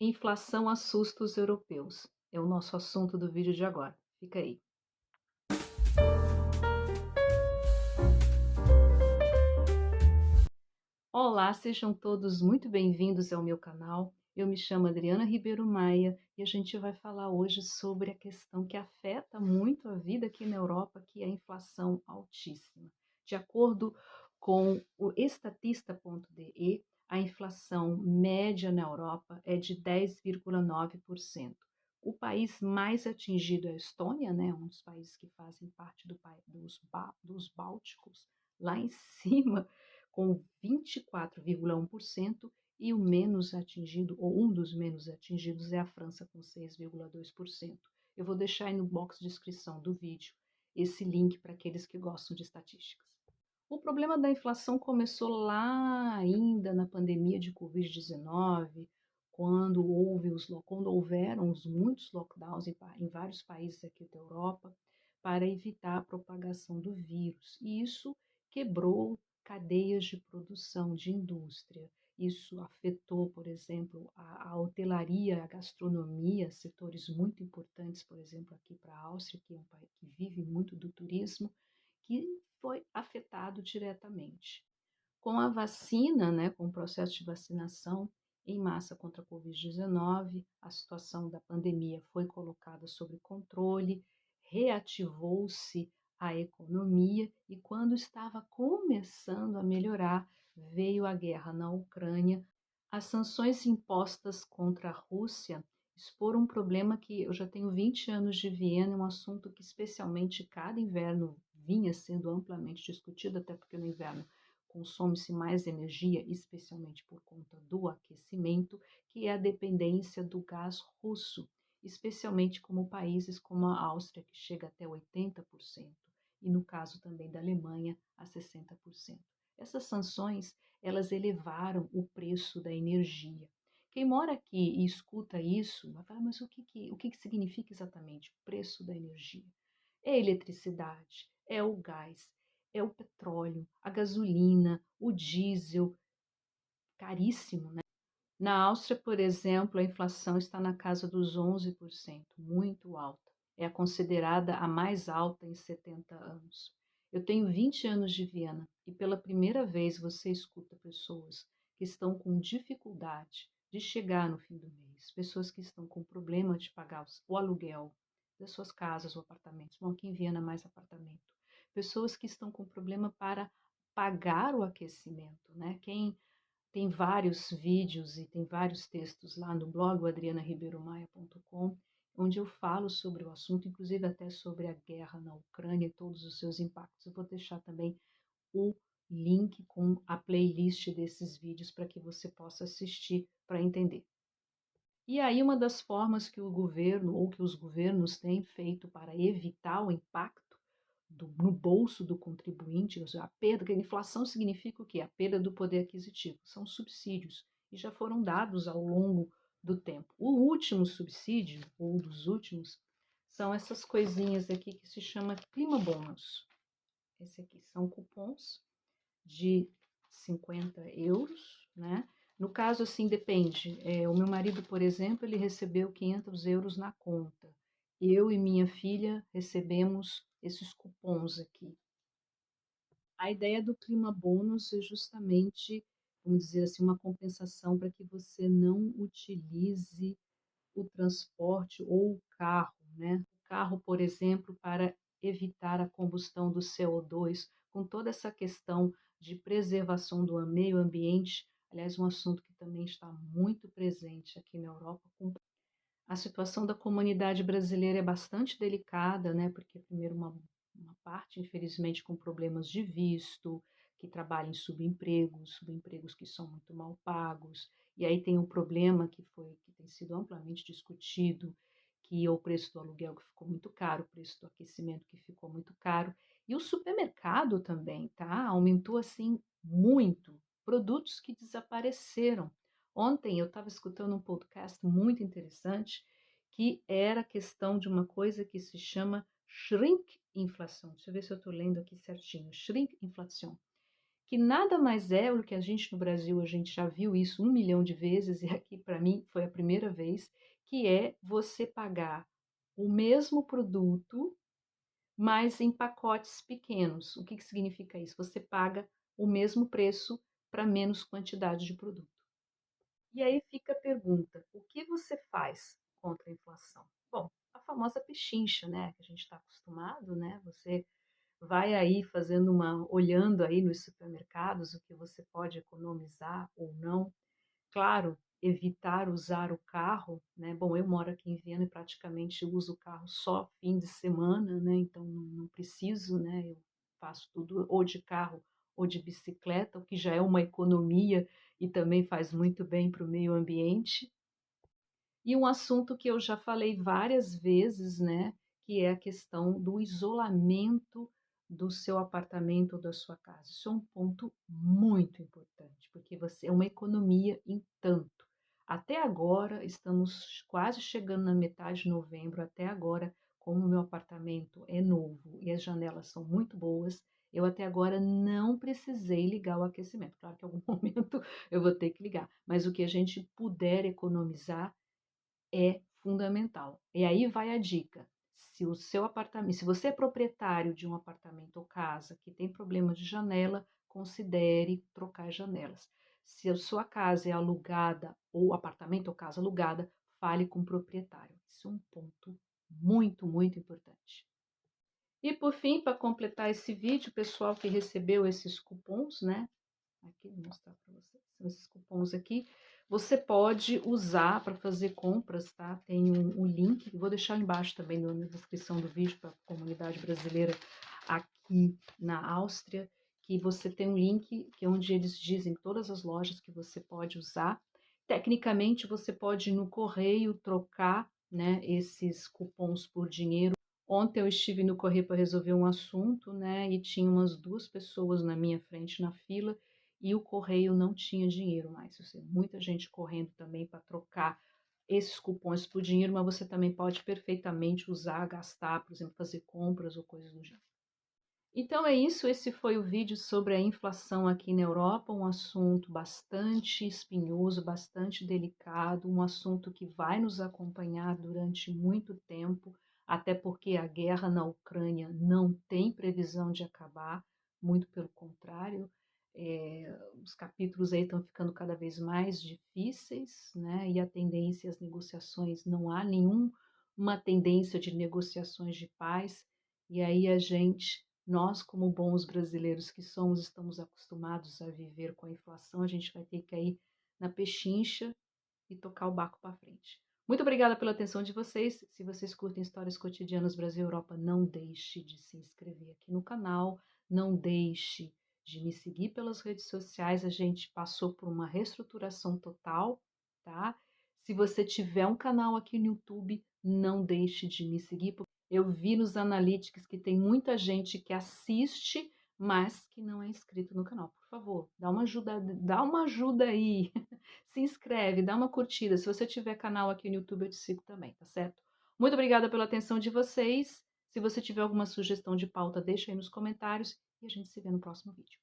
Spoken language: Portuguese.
Inflação assusta os europeus. É o nosso assunto do vídeo de agora. Fica aí. Olá, sejam todos muito bem-vindos ao meu canal. Eu me chamo Adriana Ribeiro Maia e a gente vai falar hoje sobre a questão que afeta muito a vida aqui na Europa, que é a inflação altíssima. De acordo com o estatista.de, a inflação média na Europa é de 10,9%. O país mais atingido é a Estônia, né, um dos países que fazem parte dos Bálticos, lá em cima, com 24,1%, e o menos atingido, ou um dos menos atingidos, é a França, com 6,2%. Eu vou deixar aí no box de descrição do vídeo esse link para aqueles que gostam de estatísticas. O problema da inflação começou lá ainda na pandemia de Covid-19, quando houveram muitos lockdowns em vários países aqui da Europa para evitar a propagação do vírus. E isso quebrou cadeias de produção de indústria. Isso afetou, por exemplo, a hotelaria, a gastronomia, setores muito importantes, por exemplo, aqui para a Áustria, que é um país que vive muito do turismo, que foi afetado diretamente. Com a vacina, né, com o processo de vacinação em massa contra a Covid-19, a situação da pandemia foi colocada sob controle, reativou-se a economia e, quando estava começando a melhorar, veio a guerra na Ucrânia. As sanções impostas contra a Rússia expor um problema que eu já tenho 20 anos de Viena, é um assunto que especialmente cada inverno vinha sendo amplamente discutido, até porque no inverno consome-se mais energia, especialmente por conta do aquecimento, que é a dependência do gás russo, especialmente como países como a Áustria, que chega até 80%, e no caso também da Alemanha, a 60%. Essas sanções, elas elevaram o preço da energia. Quem mora aqui e escuta isso, vai falar, mas o que significa exatamente o preço da energia? É a eletricidade, é o gás, é o petróleo, a gasolina, o diesel, caríssimo, né? Na Áustria, por exemplo, a inflação está na casa dos 11%, muito alta. É considerada a mais alta em 70 anos. Eu tenho 20 anos de Viena e pela primeira vez você escuta pessoas que estão com dificuldade de chegar no fim do mês, pessoas que estão com problema de pagar o aluguel das suas casas ou apartamentos. Bom, aqui em Viena mais apartamento. Pessoas que estão com problema para pagar o aquecimento, né? Quem tem vários vídeos e tem vários textos lá no blog adrianaribeiromaia.com, onde eu falo sobre o assunto, inclusive até sobre a guerra na Ucrânia e todos os seus impactos. Eu vou deixar também o link com a playlist desses vídeos para que você possa assistir para entender. E aí, uma das formas que o governo ou que os governos têm feito para evitar o impacto no bolso do contribuinte, ou seja, a perda, a inflação significa o quê? A perda do poder aquisitivo. São subsídios e já foram dados ao longo do tempo. O último subsídio, ou dos últimos, são essas coisinhas aqui que se chama Clima Bônus. Esse aqui são cupons de 50 euros, né? No caso, assim, depende. O meu marido, por exemplo, ele recebeu 500 euros na conta. Eu e minha filha recebemos esses cupons aqui. A ideia do clima bônus é justamente, vamos dizer assim, uma compensação para que você não utilize o transporte ou o carro, né? O carro, por exemplo, para evitar a combustão do CO2, com toda essa questão de preservação do meio ambiente, aliás, um assunto que também está muito presente aqui na Europa. A situação da comunidade brasileira é bastante delicada, né? Porque, primeiro, uma parte, infelizmente, com problemas de visto, que trabalha em subempregos que são muito mal pagos, e aí tem o problema que tem sido amplamente discutido, que é o preço do aluguel que ficou muito caro, o preço do aquecimento que ficou muito caro, e o supermercado também, tá? Aumentou assim muito, produtos que desapareceram. Ontem eu estava escutando um podcast muito interessante, que era a questão de uma coisa que se chama shrinkflação. Deixa eu ver se eu estou lendo aqui certinho. Shrinkflação, que nada mais é do que a gente no Brasil, a gente já viu isso 1 milhão de vezes, e aqui para mim foi a primeira vez, que é você pagar o mesmo produto, mas em pacotes pequenos. O que que significa isso? Você paga o mesmo preço para menos quantidade de produto. E aí fica a pergunta: o que você faz contra a inflação? Bom, a famosa pechincha, né, que a gente está acostumado, né? Você vai aí fazendo olhando aí nos supermercados o que você pode economizar ou não. Claro, evitar usar o carro, né? Bom, eu moro aqui em Viena e praticamente uso o carro só fim de semana, né? Então não preciso, né? Eu faço tudo ou de carro ou de bicicleta, o que já é uma economia e também faz muito bem para o meio ambiente. E um assunto que eu já falei várias vezes, né, que é a questão do isolamento do seu apartamento ou da sua casa. Isso é um ponto muito importante, porque você é uma economia em tanto. Até agora, estamos quase chegando na metade de novembro, até agora, como o meu apartamento é novo e as janelas são muito boas, eu até agora não precisei ligar o aquecimento. Claro que em algum momento eu vou ter que ligar, mas o que a gente puder economizar é fundamental. E aí vai a dica. Se o seu apartamento, se você é proprietário de um apartamento ou casa que tem problema de janela, considere trocar as janelas. Se a sua casa é alugada ou apartamento ou casa alugada, fale com o proprietário. Isso é um ponto muito, muito importante. E por fim, para completar esse vídeo, o pessoal que recebeu esses cupons, né? Aqui, vou mostrar para vocês. São esses cupons aqui. Você pode usar para fazer compras, tá? Tem um link, vou deixar embaixo também na descrição do vídeo para a comunidade brasileira aqui na Áustria, que você tem um link que é onde eles dizem todas as lojas que você pode usar. Tecnicamente, você pode ir no correio trocar, né, esses cupons por dinheiro. Ontem eu estive no correio para resolver um assunto, né, e tinha umas 2 pessoas na minha frente na fila e o correio não tinha dinheiro mais. Eu sei, muita gente correndo também para trocar esses cupons por dinheiro, mas você também pode perfeitamente usar, gastar, por exemplo, fazer compras ou coisas do gênero. Então é isso, esse foi o vídeo sobre a inflação aqui na Europa, um assunto bastante espinhoso, bastante delicado, um assunto que vai nos acompanhar durante muito tempo, até porque a guerra na Ucrânia não tem previsão de acabar, muito pelo contrário, os capítulos aí estão ficando cada vez mais difíceis, né? E a tendência, as negociações, não há nenhuma tendência de negociações de paz, e aí nós, como bons brasileiros que somos, estamos acostumados a viver com a inflação, a gente vai ter que ir na pechincha e tocar o barco para frente. Muito obrigada pela atenção de vocês. Se vocês curtem histórias cotidianas Brasil e Europa, não deixe de se inscrever aqui no canal, não deixe de me seguir pelas redes sociais. A gente passou por uma reestruturação total, tá? Se você tiver um canal aqui no YouTube, não deixe de me seguir. Eu vi nos analytics que tem muita gente que assiste, mas que não é inscrito no canal. Por favor, dá uma ajuda aí. Se inscreve, dá uma curtida. Se você tiver canal aqui no YouTube, eu te sigo também, tá certo? Muito obrigada pela atenção de vocês. Se você tiver alguma sugestão de pauta, deixa aí nos comentários e a gente se vê no próximo vídeo.